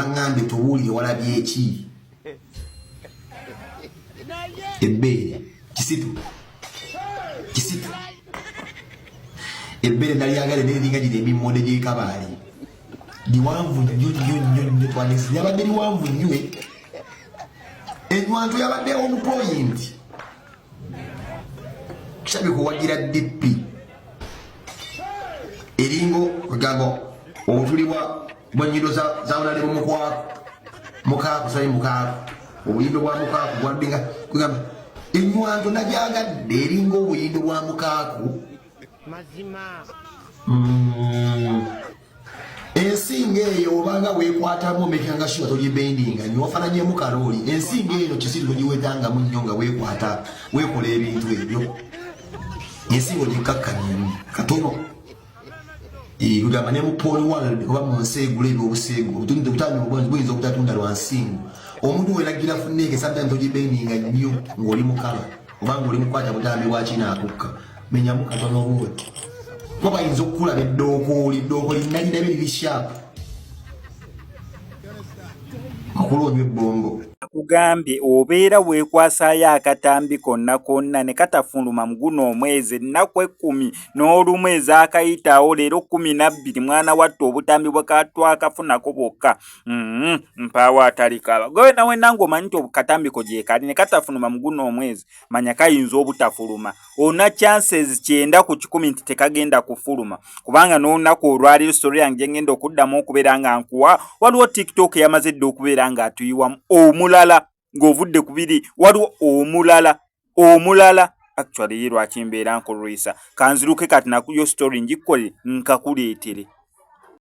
baŋŋambye tubuulire walabye eki ebbeere kisitu ebbeere nalyagale neringa gino emimmonde gy'ekabaali liwanvu nnyo twanisi lyabadde liwanvu nnyo enywanto yabadde on point kisabye kuwagira dippi eringo kugamba obutulibwa bwennyindo zawulale mukaaku sali mukaaku obuyindo bwa mukaaku bwaddenga kugamba enywanto nagyagadde eringa obuyindo bwa mukaaku mazima ensinga eyo obanga weekwatamu omekanga shuwa togibendinga nyo wafananyemu kalooli ensinga eyo kisiru togiwetangamu nnyo nga weekola ebintu ebyo ensinga ogikkakkanyemu katono kugamba ne mu Paul World oba mu nsi egula ebyobuseegu obutambi buyinza obutatunda lwa nsingo omuntu weragira funneeke sometimes togibendinga nnyo ng'oli mukaba oba ng'oli mukwata butambi bwakinakukka menyamu katono buwe kuba bayinza okukulaba eddooko linnalirabe liri shapu okulonywa ebbongo kugambye obeera weekwasayo akatambi konna konna ne katafuluma mu guno omwezi ennaku 10 n'olumu ezaakayitawo leero 12 mwana watta obutambi bwe katwakafunako bwokka mpaawo atalikaba gwe nawe nange omanyi nti katambi ko gyekali ne katafuluma mu guno omwezi manya kayinza obutafuluma ona chances 9 ku 10 nti tekagenda kufuluma kubanga n'olunaku olwaliro story yange gye ngenda okuddamu okubeera nga nkuwa waliwo TikTok yamaze dde okubeera nga atuyiwamu omulala ng'ovudde kubiri waliwo omulala actually yirwa kimbeera nkulwisa kanziruke kati nakuyo story njikole nkakuleetere